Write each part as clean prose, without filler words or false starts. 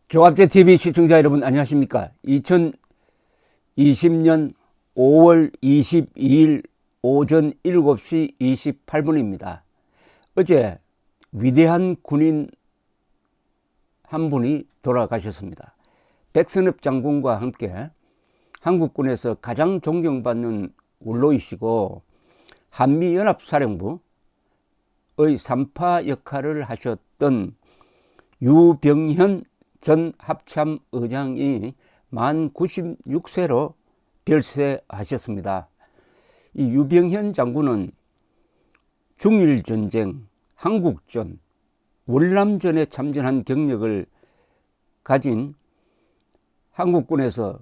조갑제TV 시청자 여러분 안녕하십니까. 2020년 5월 22일 오전 7시 28분입니다. 어제 위대한 군인 한 분이 돌아가셨습니다. 백선엽 장군과 함께 한국군에서 가장 존경받는 원로이시고 한미연합사령부의 3파 역할을 하셨던 유병현 전 합참의장이 만 96세로 별세하셨습니다. 이 유병현 장군은 중일전쟁, 한국전, 월남전에 참전한 경력을 가진 한국군에서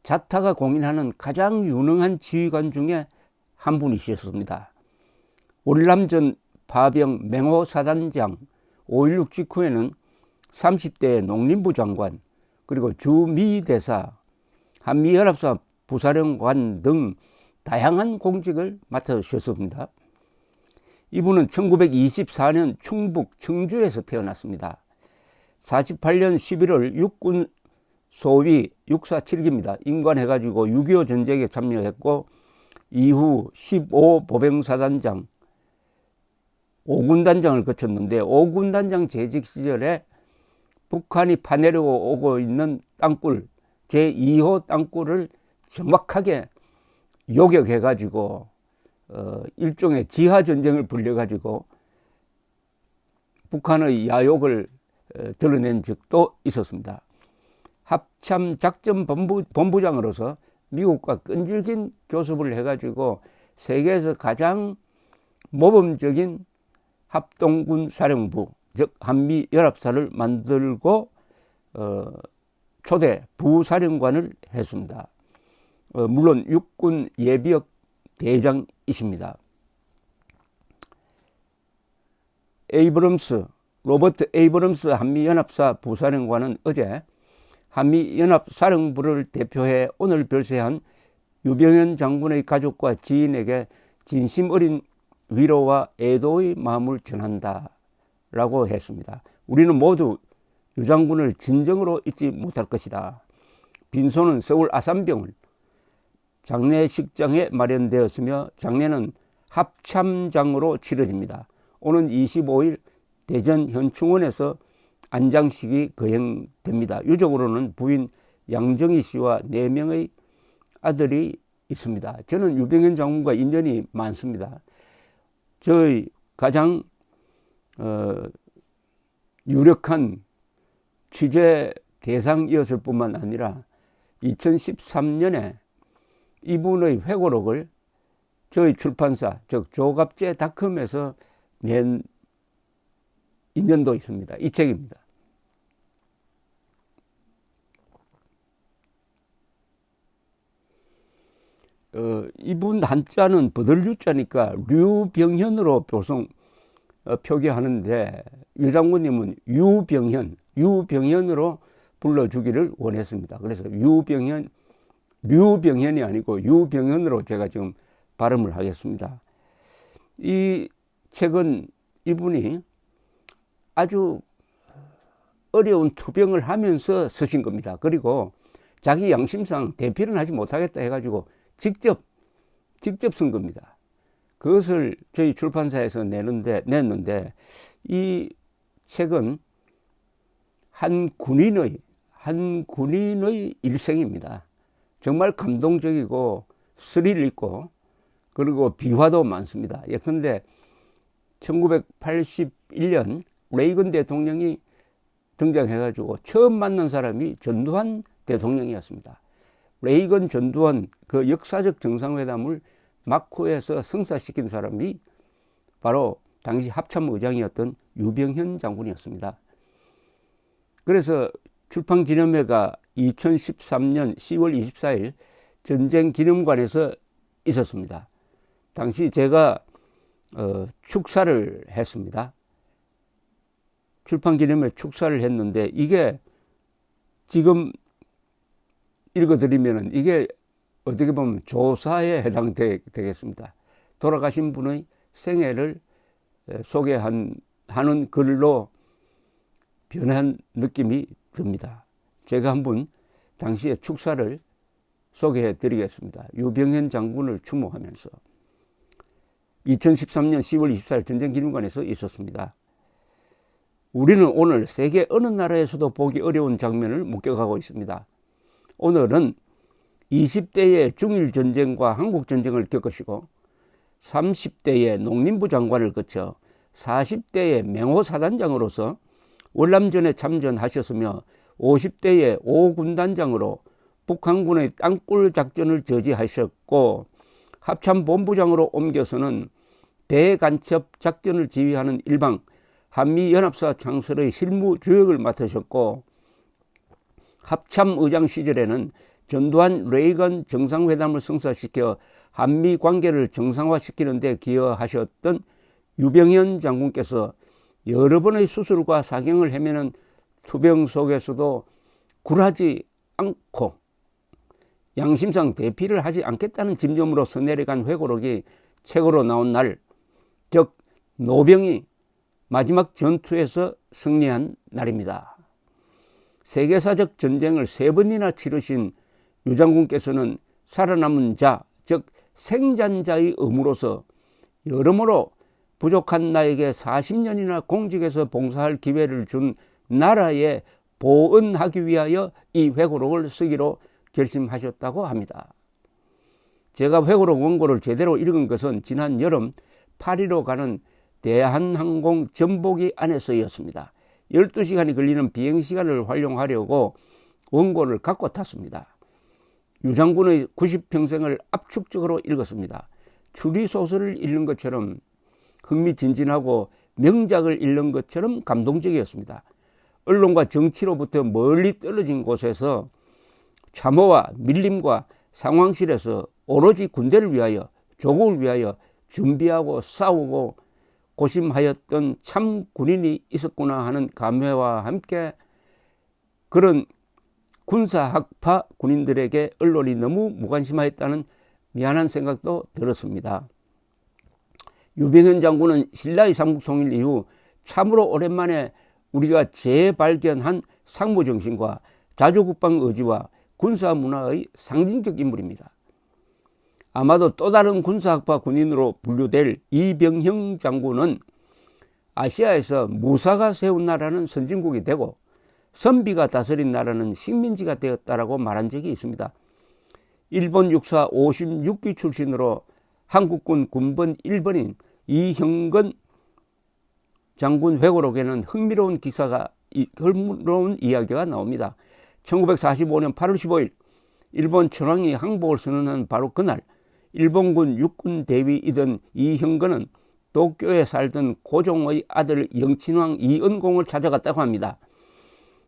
자타가 공인하는 가장 유능한 지휘관 중에 한 분이셨습니다. 월남전 파병 맹호사단장, 5.16 직후에는 30대 농림부 장관, 그리고 주미대사, 한미연합사 부사령관 등 다양한 공직을 맡으셨습니다. 이분은 1924년 충북 청주에서 태어났습니다. 48년 11월 육군 소위 육사 7기입니다. 임관해가지고 6.25 전쟁에 참여했고 이후 15 보병사단장 5군단장을 거쳤는데 5군단장 재직 시절에 북한이 파내려오고 있는 땅굴 제2호 땅굴을 정확하게 요격해가지고 일종의 지하전쟁을 벌려가지고 북한의 야욕을 드러낸 적도 있었습니다. 합참작전본부장으로서 미국과 끈질긴 교섭을 해가지고 세계에서 가장 모범적인 합동군 사령부 즉 한미연합사를 만들고 초대 부사령관을 했습니다. 물론 육군 예비역 대장이십니다. 로버트 에이브럼스 한미연합사 부사령관은 어제 한미연합사령부를 대표해 오늘 별세한 유병현 장군의 가족과 지인에게 진심 어린 위로와 애도의 마음을 전한다 라고 했습니다. 우리는 모두 유 장군을 진정으로 잊지 못할 것이다. 빈소는 서울 아산병원 장례식장에 마련되었으며 장례는 합참장으로 치러집니다. 오는 25일 대전 현충원에서 안장식이 거행됩니다. 유족으로는 부인 양정희 씨와 4명의 아들이 있습니다. 저는 유병현 장군과 인연이 많습니다. 저의 가장 유력한 취재 대상이었을 뿐만 아니라 2013년에 이분의 회고록을 저희 출판사 즉 조갑제닷컴에서 낸 인연도 있습니다. 이 책입니다. 이분 한자는 버들유자니까 류병현으로 표기하는데 유 장군님은 유병현으로 불러주기를 원했습니다. 그래서 류병현이 아니고 유병현으로 제가 지금 발음을 하겠습니다. 이 책은 이분이 아주 어려운 투병을 하면서 쓰신 겁니다. 그리고 자기 양심상 대필은 하지 못하겠다 해가지고 직접 쓴 겁니다. 그것을 저희 출판사에서 냈는데 이 책은 한 군인의 일생입니다. 정말 감동적이고 스릴 있고 그리고 비화도 많습니다. 예컨대 1981년 레이건 대통령이 등장해가지고 처음 만난 사람이 전두환 대통령이었습니다. 레이건 전두환 그 역사적 정상회담을 마코에서 성사시킨 사람이 바로 당시 합참의장이었던 유병현 장군이었습니다. 그래서 출판기념회가 2013년 10월 24일 전쟁기념관에서 있었습니다. 당시 제가 축사를 했습니다. 출판기념회 축사를 했는데 이게 지금 읽어드리면 이게 어떻게 보면 조사에 해당되겠습니다. 돌아가신 분의 생애를 소개하는 글로 변한 느낌이 듭니다. 제가 한번 당시의 축사를 소개해 드리겠습니다. 유병현 장군을 추모하면서 2013년 10월 24일 전쟁기념관에서 있었습니다. 우리는 오늘 세계 어느 나라에서도 보기 어려운 장면을 목격하고 있습니다. 오늘은 20대의 중일전쟁과 한국전쟁을 겪으시고 30대의 농림부 장관을 거쳐 40대의 맹호사단장으로서 월남전에 참전하셨으며 50대의 5군단장으로 북한군의 땅굴 작전을 저지하셨고 합참본부장으로 옮겨서는 대간첩 작전을 지휘하는 일방 한미연합사 창설의 실무 주역을 맡으셨고 합참의장 시절에는 전두환 레이건 정상회담을 성사시켜 한미 관계를 정상화시키는 데 기여하셨던 유병현 장군께서 여러 번의 수술과 사경을 헤매는 투병 속에서도 굴하지 않고 양심상 대피를 하지 않겠다는 집념으로서 내려간 회고록이 책으로 나온 날, 즉 노병이 마지막 전투에서 승리한 날입니다. 세계사적 전쟁을 3번이나 치르신 유 장군께서는 살아남은 자, 즉 생존자의 의무로서 여러모로 부족한 나에게 40년이나 공직에서 봉사할 기회를 준 나라에 보은하기 위하여 이 회고록을 쓰기로 결심하셨다고 합니다. 제가 회고록 원고를 제대로 읽은 것은 지난 여름 파리로 가는 대한항공 전보기 안에서였습니다. 12시간이 걸리는 비행시간을 활용하려고 원고를 갖고 탔습니다. 유 장군의 90평생을 압축적으로 읽었습니다. 추리소설을 읽는 것처럼 흥미진진하고 명작을 읽는 것처럼 감동적이었습니다. 언론과 정치로부터 멀리 떨어진 곳에서 참호와 밀림과 상황실에서 오로지 군대를 위하여, 조국을 위하여 준비하고 싸우고 고심하였던 참 군인이 있었구나 하는 감회와 함께 그런 군사학파 군인들에게 언론이 너무 무관심하였다는 미안한 생각도 들었습니다. 유병현 장군은 신라의 삼국통일 이후 참으로 오랜만에 우리가 재발견한 상무정신과 자주국방 의지와 군사문화의 상징적 인물입니다. 아마도 또 다른 군사학파 군인으로 분류될 이병형 장군은 아시아에서 무사가 세운 나라는 선진국이 되고 선비가 다스린 나라는 식민지가 되었다라고 말한 적이 있습니다. 일본 육사 56기 출신으로 한국군 군번 1번인 이형건 장군 회고록에는 흥미로운 이야기가 나옵니다. 1945년 8월 15일 일본 천황이 항복을 선언한 바로 그날 일본군 육군 대위이던 이형건은 도쿄에 살던 고종의 아들 영친왕 이은공을 찾아갔다고 합니다.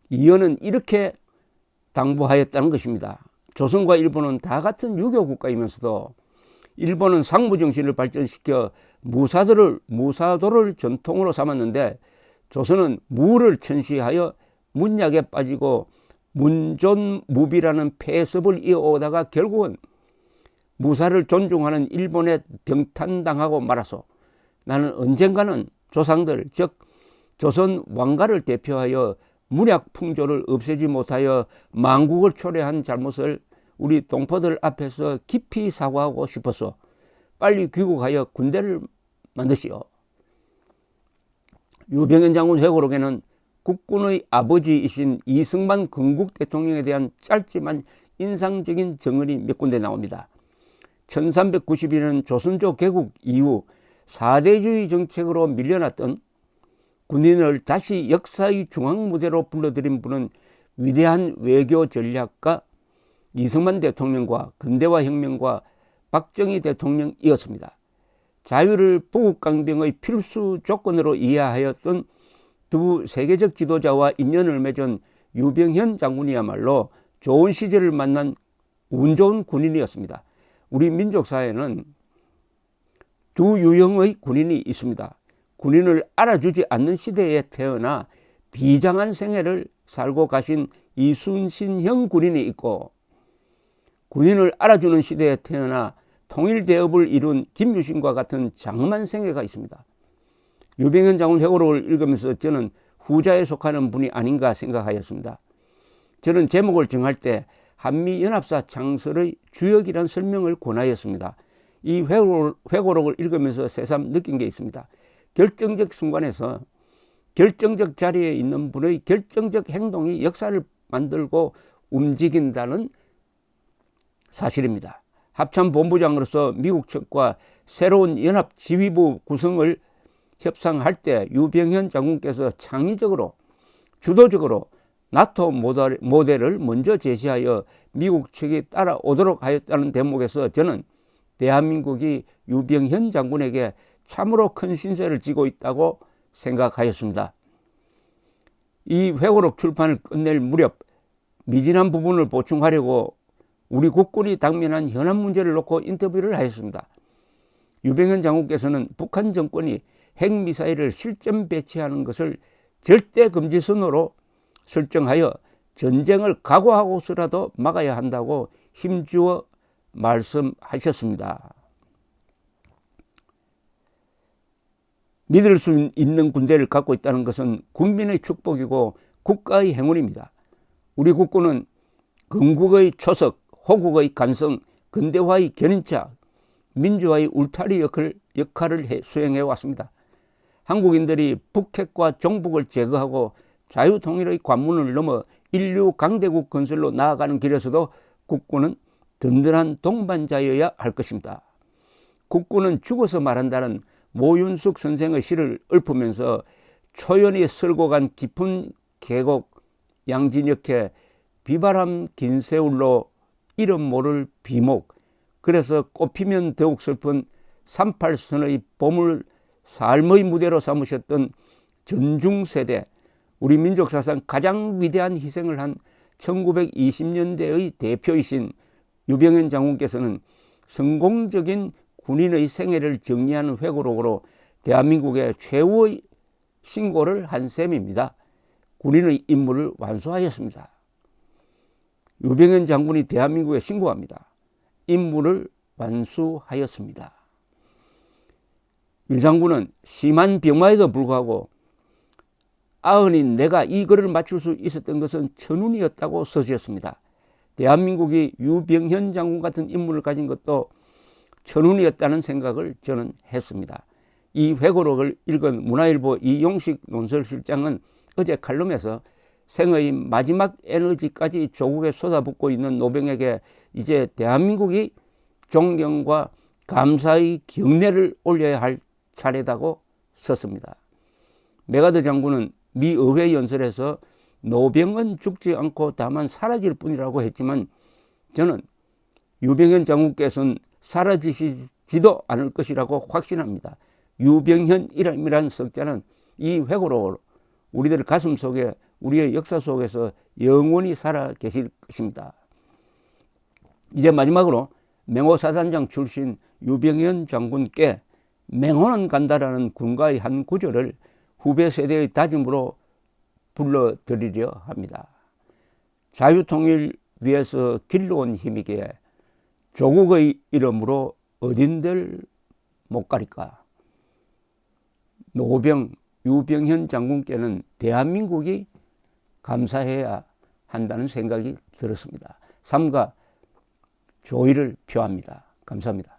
이은은 이렇게 당부하였다는 것입니다. 조선과 일본은 다 같은 유교 국가이면서도 일본은 상무정신을 발전시켜 무사도를 전통으로 삼았는데 조선은 무를 천시하여 문약에 빠지고 문존무비라는 폐습을 이어오다가 결국은 무사를 존중하는 일본에 병탄당하고 말아서 나는 언젠가는 조상들 즉 조선 왕가를 대표하여 문약 풍조를 없애지 못하여 만국을 초래한 잘못을 우리 동포들 앞에서 깊이 사과하고 싶어서 빨리 귀국하여 군대를 만드시오. 유병현 장군 회고록에는 국군의 아버지이신 이승만 건국 대통령에 대한 짧지만 인상적인 정언이 몇 군데 나옵니다. 1390년은 조선조 개국 이후 사대주의 정책으로 밀려났던 군인을 다시 역사의 중앙무대로 불러들인 분은 위대한 외교 전략가 이승만 대통령과 근대화 혁명과 박정희 대통령이었습니다. 자유를 부국강병의 필수 조건으로 이해하였던 두 세계적 지도자와 인연을 맺은 유병현 장군이야말로 좋은 시절을 만난 운 좋은 군인이었습니다. 우리 민족사회는 두 유형의 군인이 있습니다. 군인을 알아주지 않는 시대에 태어나 비장한 생애를 살고 가신 이순신형 군인이 있고 군인을 알아주는 시대에 태어나 통일대업을 이룬 김유신과 같은 장만 생애가 있습니다. 유병현 장군 회고록을 읽으면서 저는 후자에 속하는 분이 아닌가 생각하였습니다. 저는 제목을 정할 때 한미연합사 창설의 주역이라는 설명을 권하였습니다. 이 회고록을 읽으면서 새삼 느낀 게 있습니다. 결정적 순간에서 결정적 자리에 있는 분의 결정적 행동이 역사를 만들고 움직인다는 사실입니다. 합참본부장으로서 미국 측과 새로운 연합지휘부 구성을 협상할 때 유병현 장군께서 창의적으로 주도적으로 나토 모델을 먼저 제시하여 미국 측이 따라오도록 하였다는 대목에서 저는 대한민국이 유병현 장군에게 참으로 큰 신세를 지고 있다고 생각하였습니다. 이 회고록 출판을 끝낼 무렵 미진한 부분을 보충하려고 우리 국군이 당면한 현안 문제를 놓고 인터뷰를 하였습니다. 유병현 장군께서는 북한 정권이 핵미사일을 실전 배치하는 것을 절대 금지선으로 설정하여 전쟁을 각오하고서라도 막아야 한다고 힘주어 말씀하셨습니다. 믿을 수 있는 군대를 갖고 있다는 것은 국민의 축복이고 국가의 행운입니다. 우리 국군은 건국의 초석, 호국의 간성, 근대화의 견인차, 민주화의 울타리 역할을 수행해 왔습니다. 한국인들이 북핵과 종북을 제거하고 자유통일의 관문을 넘어 인류 강대국 건설로 나아가는 길에서도 국군은 든든한 동반자여야 할 것입니다. 국군은 죽어서 말한다는 모윤숙 선생의 시를 읊으면서 초연이 쓸고 간 깊은 계곡 양진역해 비바람 긴 세월로 이름 모를 비목, 그래서 꽃피면 더욱 슬픈 38선의 봄을 삶의 무대로 삼으셨던 전중세대, 우리 민족사상 가장 위대한 희생을 한 1920년대의 대표이신 유병현 장군께서는 성공적인 군인의 생애를 정리하는 회고록으로 대한민국의 최후의 신고를 한 셈입니다. 군인의 임무를 완수하였습니다. 유병현 장군이 대한민국에 신고합니다. 임무를 완수하였습니다. 유 장군은 심한 병마에도 불구하고 아흔인 내가 이 글을 맞출 수 있었던 것은 천운이었다고 써주셨습니다. 대한민국이 유병현 장군 같은 인물을 가진 것도 천운이었다는 생각을 저는 했습니다. 이 회고록을 읽은 문화일보 이용식 논설실장은 어제 칼럼에서 생의 마지막 에너지까지 조국에 쏟아붓고 있는 노병에게 이제 대한민국이 존경과 감사의 경례를 올려야 할 차례다고 썼습니다. 메가더 장군은 미 의회 연설에서 노병은 죽지 않고 다만 사라질 뿐이라고 했지만 저는 유병현 장군께서는 사라지지도 않을 것이라고 확신합니다. 유병현이라는 석자는 이 회고로 우리들 가슴 속에 우리의 역사 속에서 영원히 살아 계실 것입니다. 이제 마지막으로 맹호사단장 출신 유병현 장군께 맹호는 간다라는 군가의 한 구절을 후배 세대의 다짐으로 불러드리려 합니다. 자유통일 위해서 길러온 힘이기에 조국의 이름으로 어딘들 못 가릴까. 노병 유병현 장군께는 대한민국이 감사해야 한다는 생각이 들었습니다. 삼가 조의를 표합니다. 감사합니다.